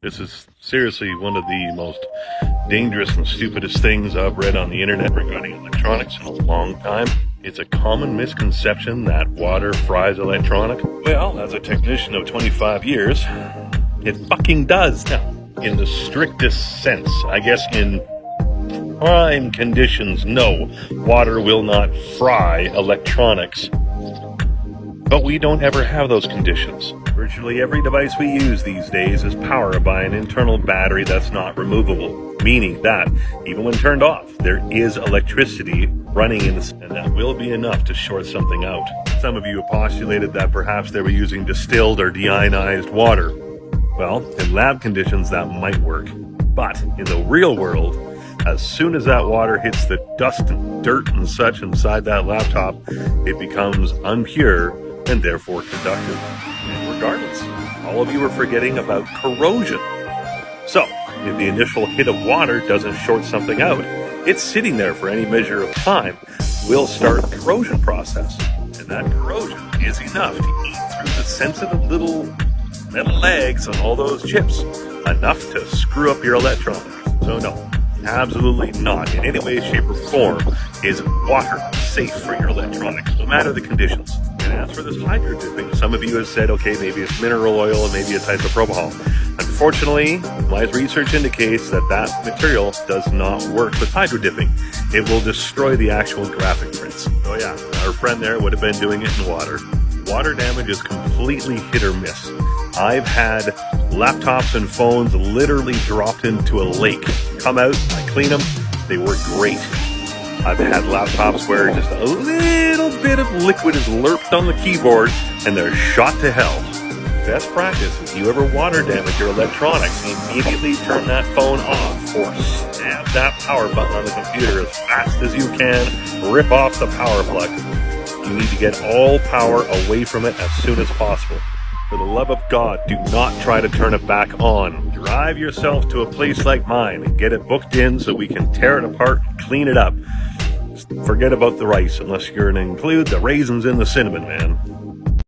This is seriously one of the most dangerous and stupidest things I've read on the internet regarding electronics in a long time. It's a common misconception that water fries electronic. Well, as a technician of 25 years, it fucking does. Now, in the strictest sense, I guess in prime conditions, no, water will not fry electronics. But we don't ever have those conditions. Virtually every device we use these days is powered by an internal battery that's not removable, meaning that even when turned off, there is electricity running in the, and that will be enough to short something out. Some of you have postulated that perhaps they were using distilled or deionized water. Well, in lab conditions that might work, but in the real world, as soon as that water hits the dust and dirt and such inside that laptop, it becomes impure and therefore conductive. And regardless, all of you are forgetting about corrosion. So, if the initial hit of water doesn't short something out, it's sitting there for any measure of time, will start a corrosion process. And that corrosion is enough to eat through the sensitive little metal legs on all those chips, enough to screw up your electronics. So no, absolutely not in any way, shape, or form is water safe for your electronics, no matter the conditions. And as for this hydro dipping, some of you have said, okay, maybe it's mineral oil and maybe a type of propofol. Unfortunately, my research indicates that that material does not work with hydro dipping. It will destroy the actual graphic prints. Oh yeah, our friend there would have been doing it in water. Water damage is completely hit or miss. I've had laptops and phones literally dropped into a lake. Come out, I clean them, they work great. I've had laptops where just a little bit of liquid is lurped on the keyboard and they're shot to hell. Best practice, if you ever water damage your electronics, immediately turn that phone off or stab that power button on the computer as fast as you can, rip off the power plug. You need to get all power away from it as soon as possible. For the love of God, do not try to turn it back on. Drive yourself to a place like mine and get it booked in so we can tear it apart and clean it up. Just forget about the rice unless you're going to include the raisins in the cinnamon, man.